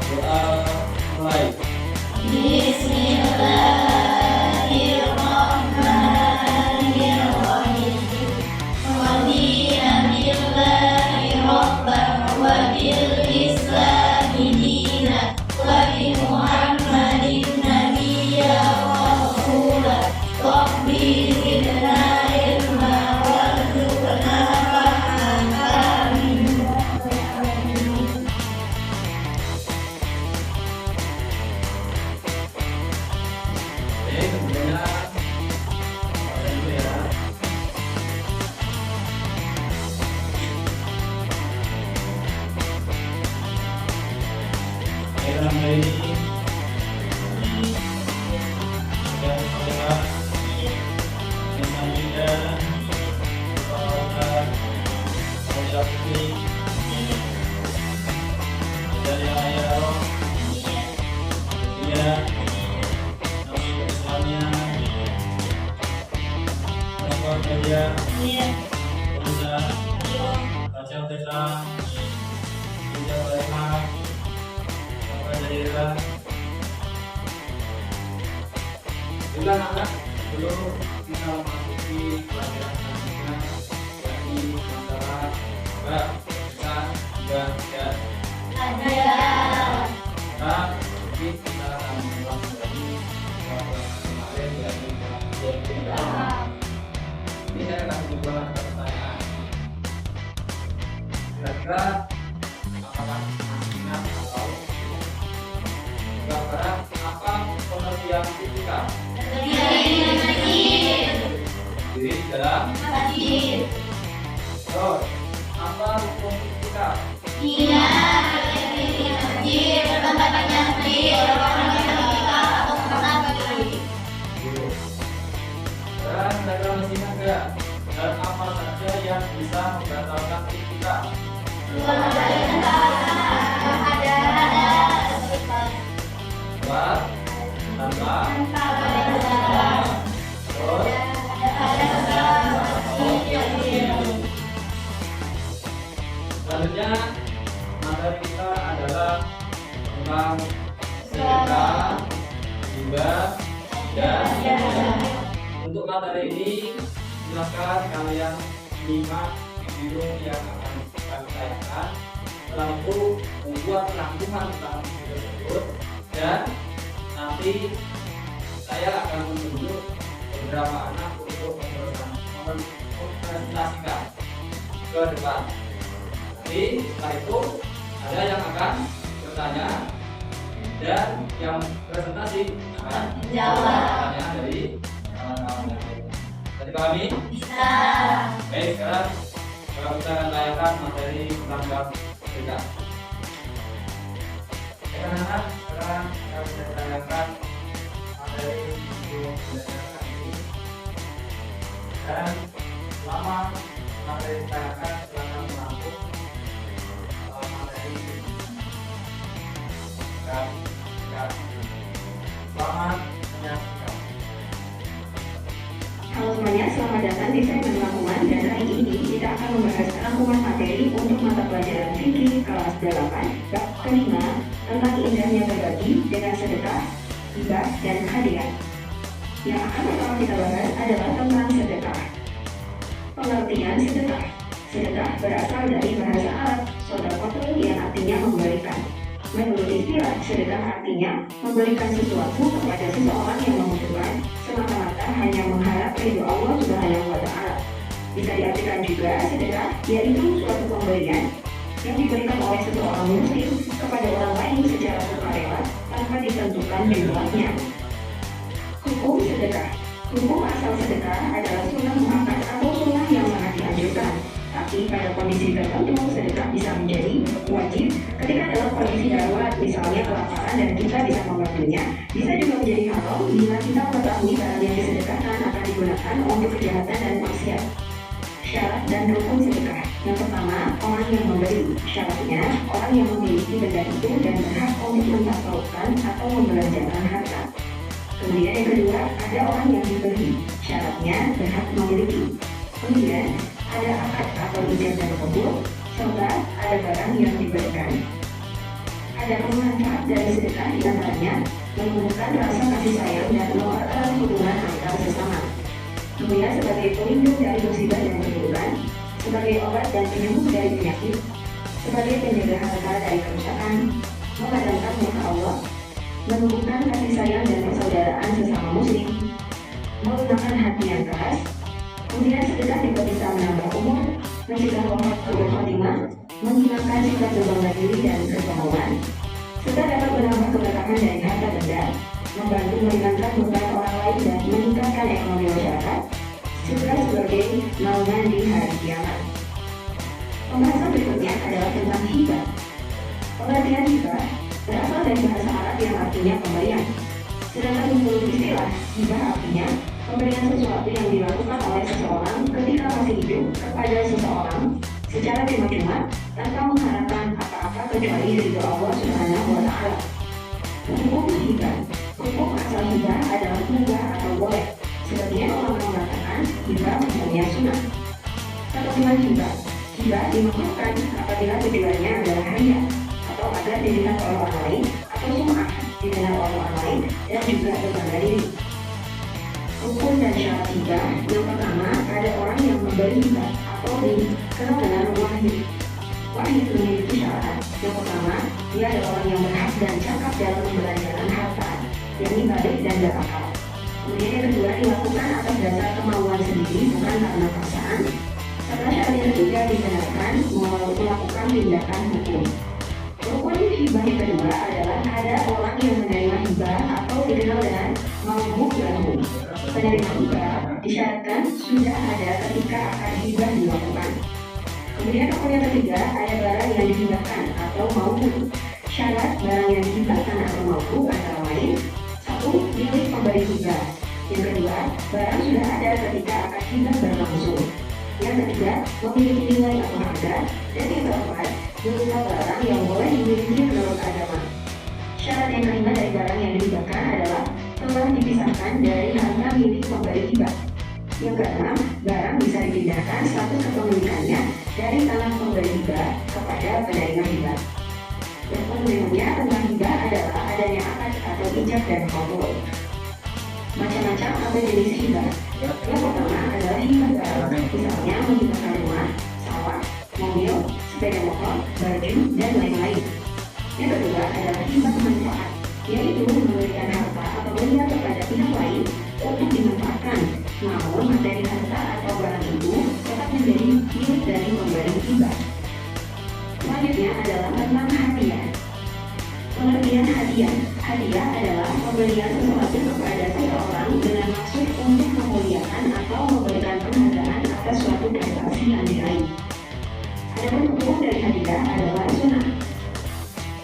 Doa mulai. Bismillahirrahmanirrahim. Radiya billahi rabban wa bil islami dinan wa bi Muhammadin nabiyya wa rasulah. Rabbi zidna ilma warzuqna fahma. Amin. Oke, kemudian baca dulu ya. Dalam kali ini dan saudara dengan kita Bapak Syafi'i dari ayah dia Nabi Islamnya Bapak media Bisa baca desa Bisa berima Bapak daerah. Bila anak belum kita memasuki pelajaran selanjutnya yakni antara bahasa dan maka mungkin kita akan mengulang kembali beberapa kemarin yakni ini saya akan mencoba pertanyaan. Kira-kira apakah ingat atau gambaran apa pengertian fisika? Jadi dalam terus apa hukum fisika? Dan dalam mesinnya enggak? Dan apa saja yang bisa membatalkan fisika? Buat tanpa terus selanjutnya materi kita adalah tentang sedekah, hibah, dan untuk materi ini silakan kalian simak video yang akan kami tayangkan. Setelah itu membuat rangkuman tentang video tersebut dan nanti saya akan menunjuk beberapa anak untuk mempresentasikan ke depan. Nanti setelah itu ada yang akan bertanya dan yang presentasi akan menjawab pertanyaan dari kawan-kawan yang lain. Tadi pahami? Bisa. Baik, sekarang kita akan tayangkan materi tentang sedekah. Anak-anak, sekarang kita bisa tayangkan materi video belajar ini. Dan selama materi ditayangkan silakan merangkum materi ini. Dan selamat menyaksikan. Halo semuanya, selamat datang di segmen rangkuman dan hari ini kita akan membahas rangkuman materi untuk mata pelajaran fikih kelas 8 bab kelima tentang indahnya berbagi dengan sedekah, hibah, dan hadiah. Yang akan pertama kita bahas adalah tentang sedekah. Pengertian sedekah. Sedekah berasal dari bahasa Arab sodakotul yang artinya memberikan. Menurut istilah, sedekah artinya memberikan sesuatu kepada seseorang yang membutuhkan semata-mata hanya mengharap ridho Allah Subhanahu wa Ta'ala. Bisa diartikan juga sedekah yaitu suatu pemberian yang diberikan oleh seseorang muslim kepada orang lain secara sukarela tanpa ditentukan jumlahnya. Hukum sedekah. Hukum asal sedekah adalah sunnah muakkad atau sunnah yang sangat dianjurkan. Tapi pada kondisi tertentu sedekah bisa menjadi wajib ketika dalam kondisi darurat, misalnya kelaparan dan kita bisa membantunya. Bisa juga menjadi haram bila kita mengetahui barang yang disedekahkan akan digunakan untuk kejahatan dan maksiat. Syarat dan rukun sedekah. Yang pertama, orang yang memberi. Syaratnya, orang yang memiliki benda itu dan berhak untuk mentasawufkan atau membelanjakan harta. Kemudian yang kedua, ada orang yang diberi. Syaratnya berhak memiliki. Kemudian ada akad atau ijazah kabul, serta ada barang yang diberikan. Ada manfaat dari sedekah di antaranya menumbuhkan rasa kasih sayang dan mengeratkan hubungan antar sesama. Kemudian sebagai pelindung dari musibah dan keburukan, sebagai obat dan penyembuh dari penyakit, sebagai penjaga harta dari kerusakan, memadamkan murka Allah, menumbuhkan kasih sayang dan persaudaraan sesama muslim, menggunakan hati yang keras. Kemudian sedekah juga bisa menambah umur, mencegah wafat buruk khotimah, menghilangkan sifat berbangga diri dan kesombongan, serta dapat menambah keberkahan dari harta benda, membantu meringankan beban orang lain dan meningkatkan ekonomi masyarakat, juga sebagai naungan di hari kiamat. Pembahasan berikutnya adalah tentang hibah. Pengertian hibah berasal dari bahasa Arab yang artinya pemberian. Sedangkan menurut istilah, hibah artinya pemberian sesuatu yang dilakukan oleh seseorang ketika masih hidup kepada seseorang secara cuma-cuma tanpa mengharapkan apa-apa kecuali ridho Allah Subhanahu wa Ta'ala. Hukum hibah. Hukum asal hibah adalah mubah atau boleh. Sebagian orang mengatakan hibah hukumnya sunnah. Ketentuan hibah. Hibah dimaksudkan apabila tujuannya adalah hadiah atau agar dilihat oleh orang lain atau sum'ah didengar oleh orang lain dan juga berbangga diri. Hukum dan syarat hibah. Yang pertama, ada orang yang memberi hibah atau dikenal dengan wahid. Wahid memiliki syarat. Yang pertama, dia adalah orang yang berhak dan cakap dalam membelanjakan harta, yakni balik dan berakal. Kemudian yang kedua, dilakukan atas dasar kemauan sendiri, bukan karena paksaan. Serta syarat yang ketiga dibenarkan melakukan tindakan hukum. Rukun hibah yang kedua adalah ada orang yang menerima hibah atau dikenal dengan mauhub lahu. Penerima hibah disyaratkan sudah ada ketika akad hibah dilakukan. Kemudian rukun yang ketiga ada barang yang dihibahkan atau mauhub. Syarat barang yang dihibahkan atau mauhub antara lain: satu, milik pemberi hibah. Yang kedua, barang sudah ada ketika akad hibah berlangsung. Yang ketiga, memiliki nilai atau harga. Dan yang keempat, berupa barang yang boleh dimiliki menurut agama. Syarat yang kelima dari barang yang dihibahkan adalah telah dipisahkan dari harta milik pemberi hibah. Yang keenam, barang bisa dipindahkan status kepemilikannya dari tanah pemberi hibah kepada penerima hibah. Dan berikutnya tentang hibah adalah adanya akad atau ijab dan qabul. Macam-macam apa jenis hibah. Yang pertama adalah hibah barang, misalnya menghibahkan rumah, sawah, mobil, sepeda motor, baju, dan lain-lain. Yang kedua adalah hibah manfaat, yaitu memberikan harta atau benda kepada pihak lain untuk dimanfaatkan, namun materi harta atau barang itu tetap menjadi milik dari pemberi hibah. Selanjutnya adalah tentang hadiah. Pengertian hadiah. Hadiah adalah pemberian sesuatu kepada seseorang dengan maksud untuk memuliakan atau memberikan penghargaan atas suatu prestasi yang diraih. Adapun hukum dari hadiah adalah sunnah.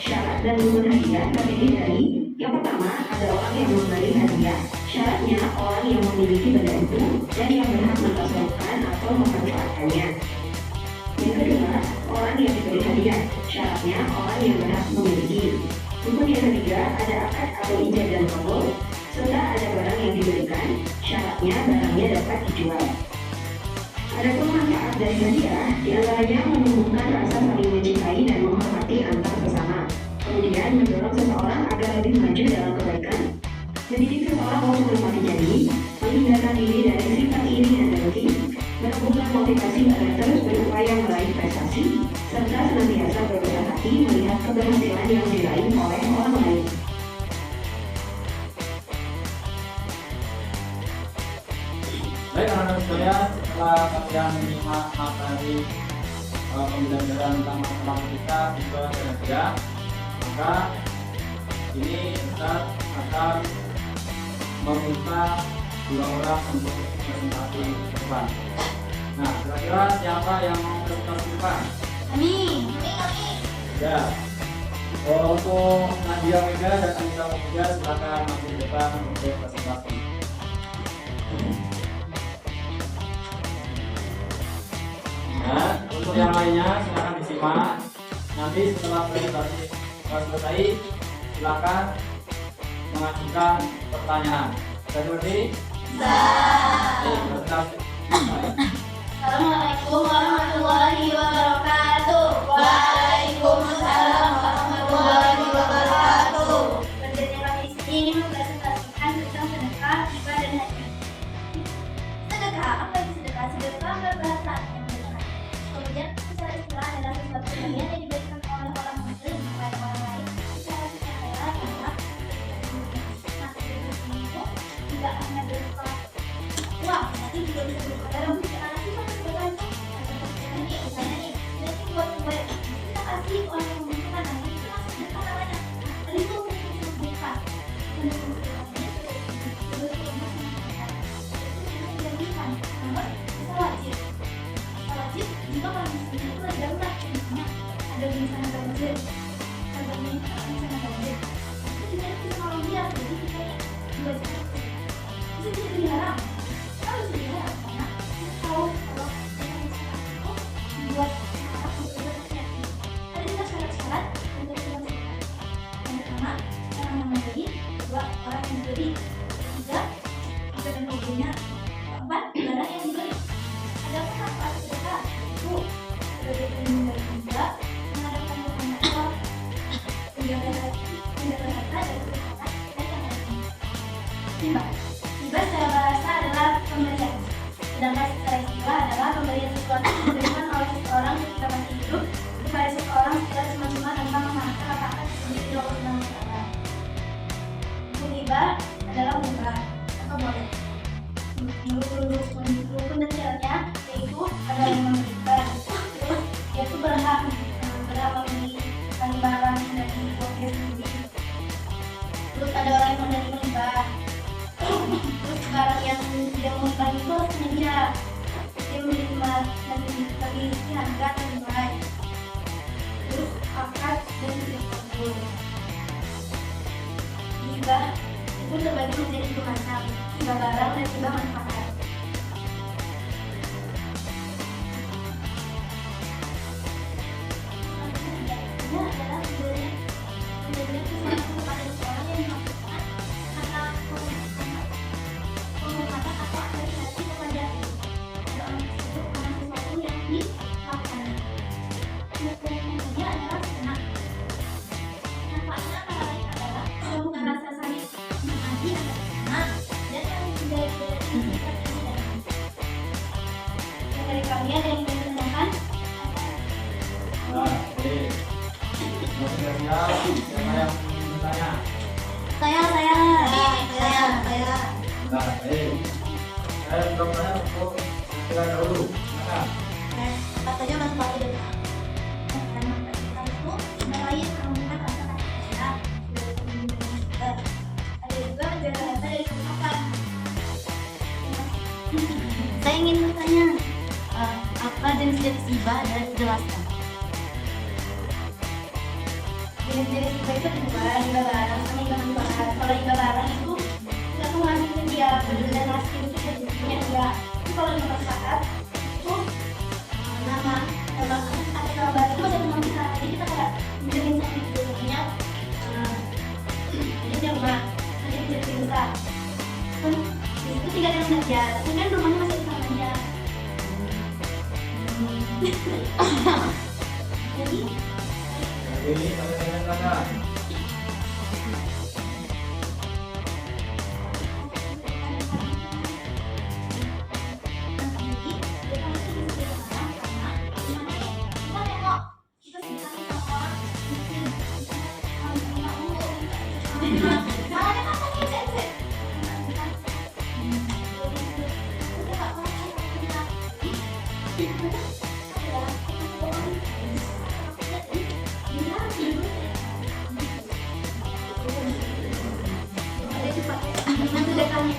Syarat dan rukun hadiah terdiri dari: yang pertama, ada orang yang memberi hadiah. Syaratnya orang yang memiliki benda itu dan yang berhak mentasawufkan atau memanfaatkannya. Yang kedua, orang yang diberi hadiah. Syaratnya orang yang berhak memiliki. Rukun yang ketiga, ada akad atau ijab dan qabul, serta ada barang yang diberikan. Syaratnya barangnya dapat dijual. Adapun manfaat dari hadiah, diantaranya menumbuhkan rasa saling mencintai dan menghormati antar sesama. Kemudian mendorong seseorang agar lebih maju dalam kebaikan, mendidik seseorang untuk menepati janji, menghindarkan diri dari sifat iri dan dengki, menumbuhkan motivasi agar terus berupaya meraih prestasi, serta senantiasa berbesar hati melihat keberhasilan yang diraih oleh orang lain. Baik anak-anak sekalian, setelah kalian menyimak materi pembelajaran tentang matematika tipe kira-kira, maka ini Ustaz akan meminta dua orang untuk presentasi ke depan. Nah, kira-kira siapa yang mau presentasi ke depan? Kami. Ya. Untuk Nadia Mega dan Anissa Mega silakan maju ke depan untuk presentasi. Nah, untuk yang lainnya silakan disimak. Nanti setelah presentasi selesai, silakan mengajukan pertanyaan. Sudah seperti? Assalamualaikum warahmatullahi wabarakatuh. Waalaikumsalam warahmatullahi wabarakatuh. berkata dan berkata dan yang lain. Hibah. Hibah secara bahasa adalah pemberian. Sedangkan secara istilah adalah pemberian sesuatu yang diberikan oleh seseorang ketika masih hidup kepada seseorang secara cuma-cuma tanpa mengharapkan apa-apa seperti tidak bertanggung. Hibah adalah mubah atau boleh. Menurut rukun dan syaratnya yaitu ada yang memberikan, yaitu berhak memberikan barang dari objek sendiri. Terus ada orang yang menerima hibah. Terus barang yang dia memberikan itu harus menyedia. Dia menerima dan dibagi harga dan nilai. Terus akad dan tidak kabul. Hibah itu terbagi menjadi dua macam, hibah barang dan hibah manfaat. Ini adalah pemberian sesuatu kepada seseorang yang dimaksudkan karena penghormatan atau apresiasi kepada orang tersebut karena sesuatu yang dilakukan. Hukumnya adalah senang. Manfaatnya antara lain adalah bukan rasa sakit hati atas anak dan yang tidak diberikan yang dari kalian yang ingin menanyakan Nah, oke. Siap. Siapa yang bertanya? saya Nah, saya bertanya untuk kita dahulu. Silakan. katanya manfaat dari dan manfaat itu selain menumbuhkan rasa kasih sayang ada juga menjaga harta dari kerusakan. Saya ingin bertanya apa jenis-jenis hibah dan jelaskan. Jenis-jenis hibah itu ada hibah barang sama hibah manfaat. Kalau hibah barang itu kita tuh ngasih dia benar ngasih itu dia punya enggak. Tapi kalau hibah manfaat itu nama baru itu masih belum bisa. Jadi kita kayak menjelaskan sama hidupnya ini dia rumah nanti jadi besar kan itu tiga yang saja tapi kan rumahnya masih di sana aja. Jadi Ini silakan.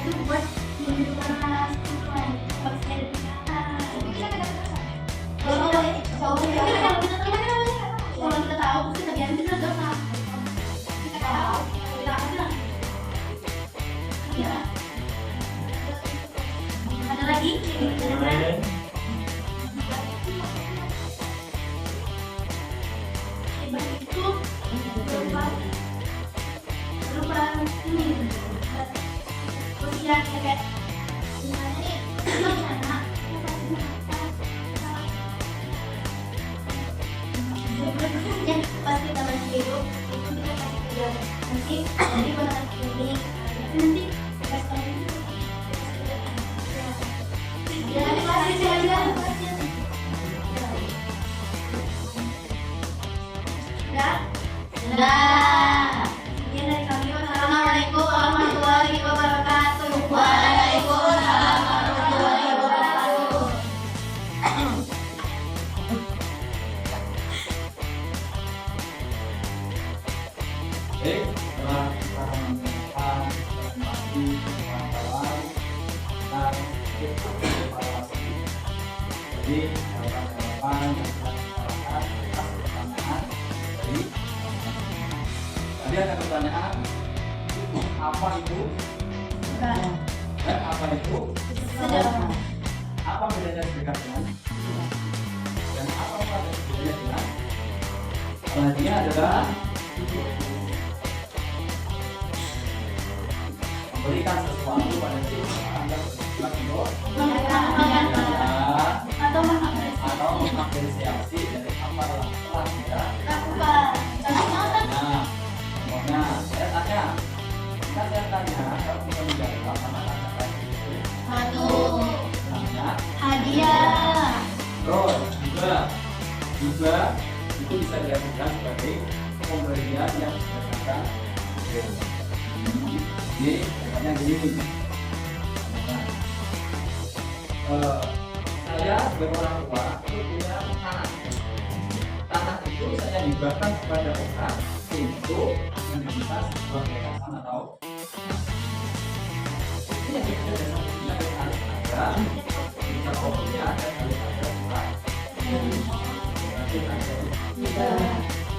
itu buat menghidupkan buat saya dari kalau kita tahu kita biarin kita dosa kita tahu kita ada ya ada lagi itu berupa ini usia kayak gimana nih gimana ya pas kita masih hidup itu kita kasih kerja nanti jadi beneran ini nanti kita sekarang ya nanti pasti jalan sudah sekian dari kami. Wassalamualaikum warahmatullahi wabarakatuh. Waalaikumsalam warahmatullahi wabarakatuh. Baik, setelah kita mendengarkan presentasi pengetahuan dan evaluasi. Jadi, jawaban-jawaban yang telah diberikan atas pertanyaan dari tadi ada pertanyaan apa itu? Dan apa itu? Sedekah. Apa bedanya sedekah dengan? Dan apa bedanya dengan? Selanjutnya adalah memberikan sesuatu pada seseorang yang bersifat atau mengapresiasi dari apa yang telah kita lakukan. nah, contohnya biasanya kalau kita menjawab sama kata itu namanya hadiah. terus juga itu bisa diartikan sebagai pemberian yang berdasarkan jadi contohnya gini saya sebagai orang tua itu punya tanah itu saya hibahkan kepada orang untuk mendirikan sebuah yayasan atau ini yang kita dasarnya harus ada bisa pokoknya dan harus ada surat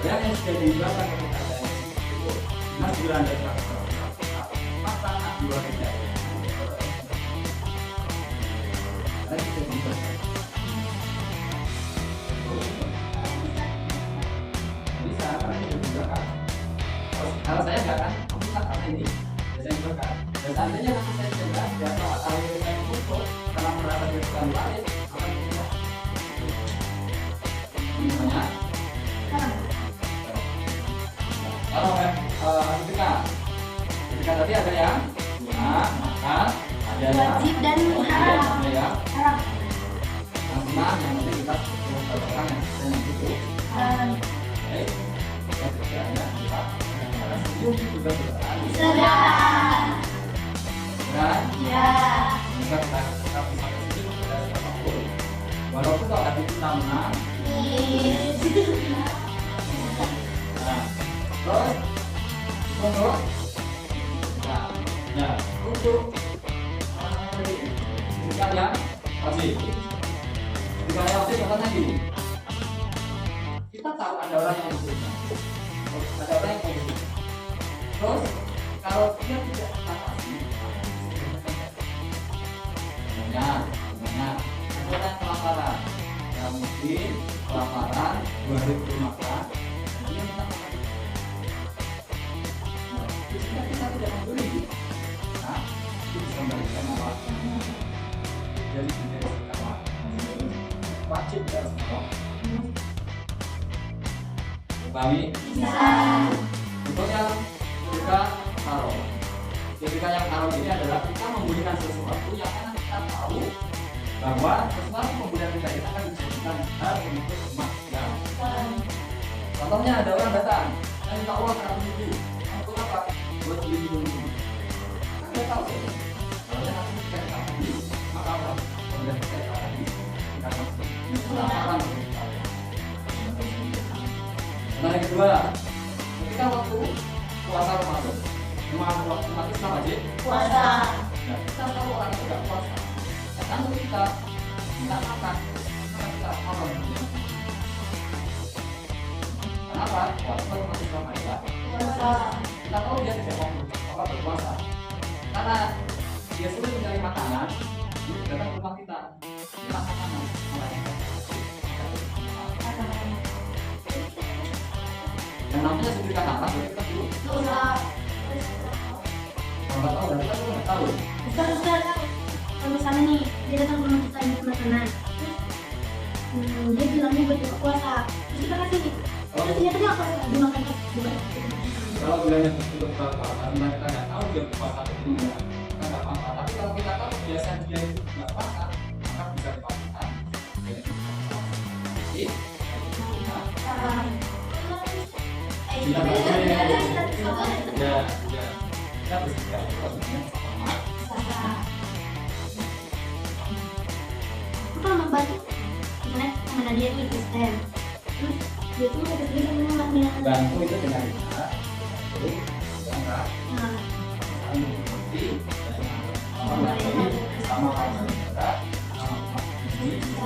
yang sudah dihibahkan kepada saya itu mas bila ada maka dua tidak bisa karena itu dihibahkan kalau saya nggak kan karena ini saya hibahkan dan seandainya nanti saya tidak atau kalau saya untuk karena merasa dilakukan waris akan tidak namanya kalau ketika tadi ada yang sunnah maka ada Wajib dan haram. ada yang Haram. sunnah yang penting kita berpegang yang itu baik yang ketiga ada kita setuju juga berani Sedang. dan Ya. jika kita bisa setuju pada siapapun walaupun kalau ada itu nama nah terus untuk ya untuk jika yang wajib contohnya gini kita tahu ada orang yang berusaha ada orang yang berusaha terus kalau dia tidak batasi namanya ada orang yang kelaparan yang mungkin kelaparan 2 hari belum makan dan dia minta makan jika kita tidak membeli nah itu bisa memberikan apa jadi menjadi apa wajib dalam sekolah kami untuk yang ketika yang haram ini adalah kita memberikan sesuatu yang mana kita tahu bahwa sesuatu pemberian kita itu akan dijadikan hal untuk kemaksiatan. Contohnya ada orang datang dan minta uang 100.000 untuk apa? Buat beli minum. Kan dia tahu saja. Kalau dia nanti tidak tahu, maka apa? Pemberian kita akan dikatakan haram. Nah yang kedua, ketika waktu puasa Ramadan, waktu mati Islam wajib Puasa. nah, kita tahu orang itu tidak puasa kan kita minta makan karena kita haram kenapa? Puasa umat Islam adalah Puasa. kita tahu dia tidak mau berpuasa karena dia sulit mencari makanan dia datang ke rumah kita minta makanan yang namanya sedekah haram berarti kita dulu Dosa. nggak tahu berarti kita nggak tahu Ustaz, kalau misalnya nih dia datang ke rumah kita minta makanan, terus dia bilangnya buat buka puasa, terus kita kasih, terus ternyata dia apa dimakan pas bukan? kalau bilangnya untuk berapa karena kita nggak tahu dia puasa atau tidak kita nggak apa-apa tapi kalau kita tahu kebiasaan dia itu nggak puasa maka bisa dipastikan dia itu jadi kita bersikap sama Aku kalau membantu, misalnya teman dia ini Kristen, terus dia tuh ada kerja sama anaknya. bantu itu dengan cara itu jangan Nah, saling mengerti dan sama saudara sama ini itu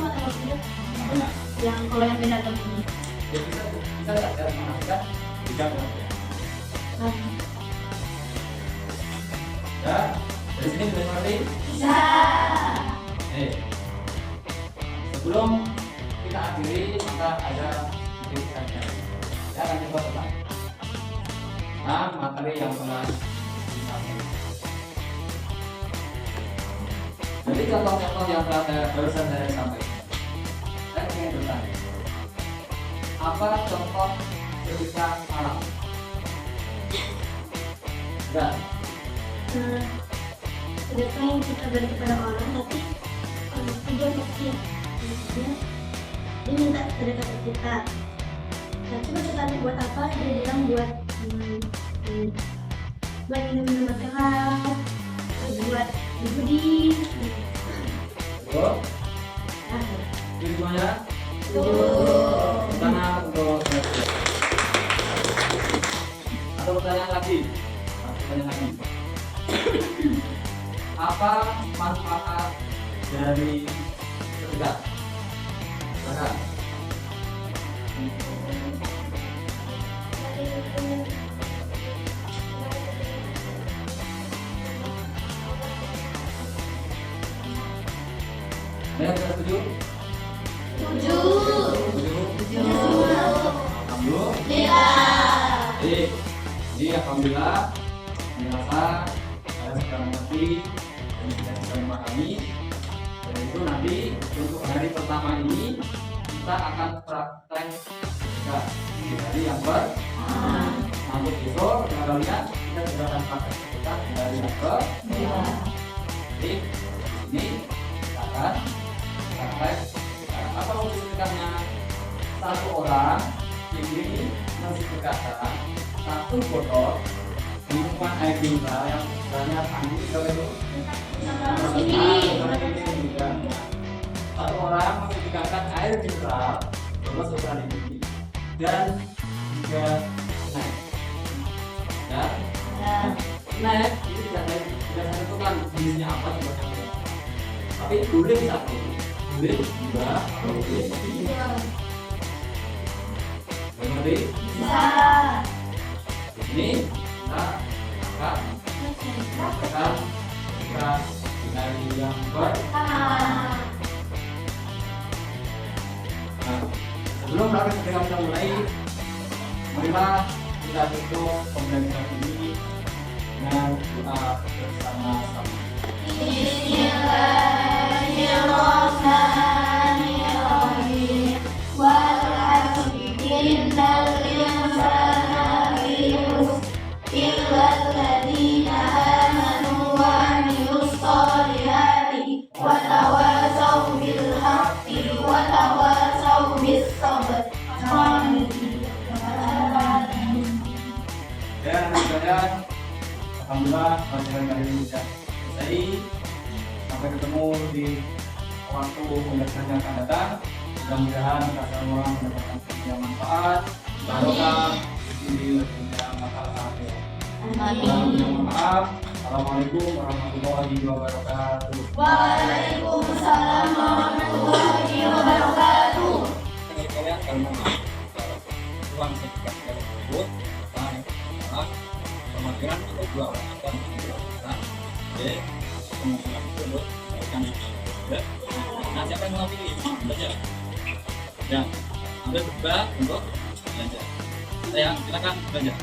ada maksudnya namanya yang kalau yang beda agama ini. ya bisa nggak cara mengajarkan tidak Nah, ya dari sini bisa mengerti bisa. sebelum kita akhiri maka ada kritiknya ya akan coba tentang materi yang telah disampaikan. Jadi contoh-contoh yang telah barusan saya sampaikan saya ingin bertanya apa contoh sedekah haram Enggak. Sedekah yang kita beri kepada orang, tapi tujuan maksudnya dia minta sedekah ke kita. Nah, coba kita tanya buat apa? Dia bilang buat minum-minum keras, buat judi. Betul? Ini semuanya? Tangan untuk atau pertanyaan lagi? Apa manfaat dari sedekah? Silakan. Ada yang tidak setuju? Setuju. Alhamdulillah. Jadi alhamdulillah merasa saya sudah mengerti dan tidak bisa memahami. Dan itu nanti untuk hari pertama ini kita akan praktek sedekah di hari yang untuk besok dan kalian kita sudah akan praktek sedekah di hari yang Jadi ini kita akan praktek apa untuk sedekahnya. Satu orang ini mensedekahkan satu botol minuman air mineral yang ukurannya tanggung berapa itu? Satu orang mensedekahkan air mineral ukuran ini dan juga naik. Ya, naik itu tidak tentukan jenisnya apa sebagainya. Tapi boleh satu, boleh dua, atau boleh tiga. Mengerti? Bisa. Di sini kita akan melakukan dari yang sebelum praktek sedekah kita mulai, marilah kita tutup pembelajaran ini dengan doa bersama-sama. Bismillahirrahmanirrahim. Wal 'asri innal insana lafi khusr illa alladziina aamanu wa 'amilus shalihati wa tawasaw bil haqqi wa tawasaw bis sabr. Dan sekalian, alhamdulillah pelajaran kali ini sudah selesai. Sampai ketemu di waktu pembelajaran yang akan datang. Mudah-mudahan kita semua mendapatkan yang manfaat, barokah di dunia masalah akhir. Mohon maaf. Assalamualaikum warahmatullahi wabarakatuh. Waalaikumsalam warahmatullahi wabarakatuh. Sekalian, kami mohon maaf. Uang sedekah tersebut adalah pemakiran atau dua orang akan dilakukan. Jadi penghasilan itu untuk memberikan ya. Nah, siapa yang mau pilih? Belajar. Ya, ambil beban untuk belajar. Sayang, silakan belajar.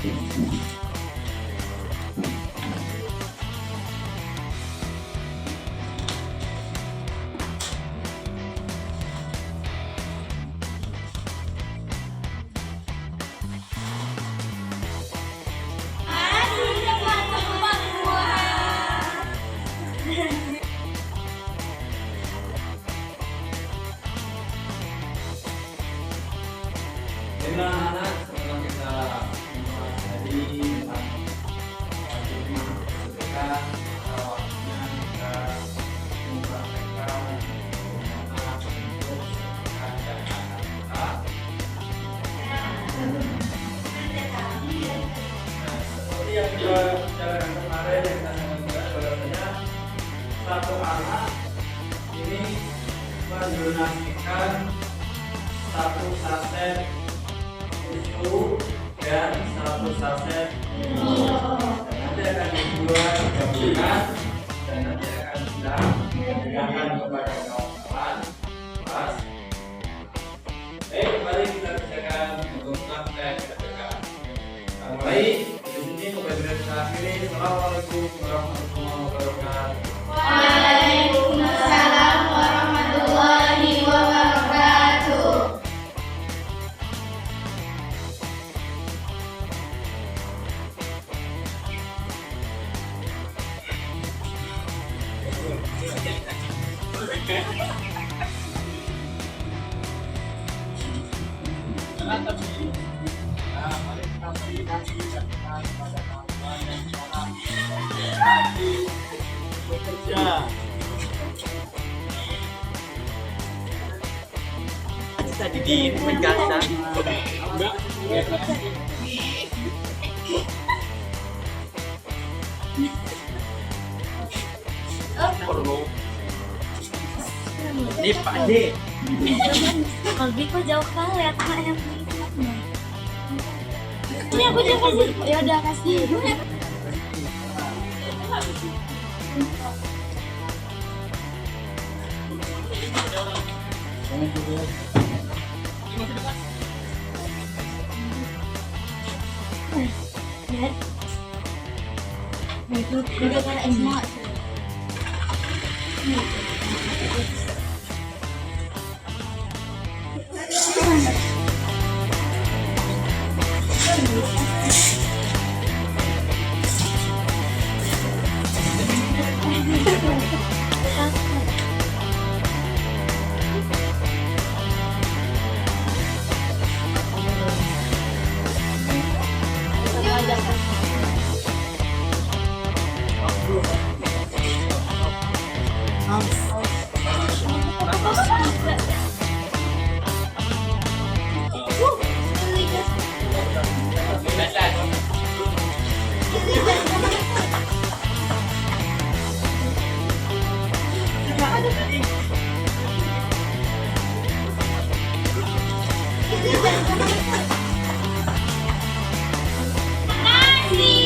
Baiklah anak-anak, setelah kita mempelajari tentang hikmah bersedekah, maka waktunya kita mempraktekkan bagaimana bentuk sedekah dan anak kita. Nah, seperti yang kita bicarakan kemarin, yang kita sampaikan bahwasanya satu anak ini mendonasikan satu saset susu dan satu saset nanti akan dibuat gabungan dan nanti akan kita berikan kepada kawan-kawan kelas. Baik, mari kita kerjakan untuk praktek sedekah. Kita mulai di sini. Kemudian kita akhiri. Assalamualaikum warahmatullahi wabarakatuh. Waalaikumsalam warahmatullahi wabarakatuh. Tadi di Menkasa. Ini Pak D. Kalbi kok jauh kan lihat yang ini aku juga kasih. Ya udah kasih. Lihat. Itu udah kayak semua. Nasi.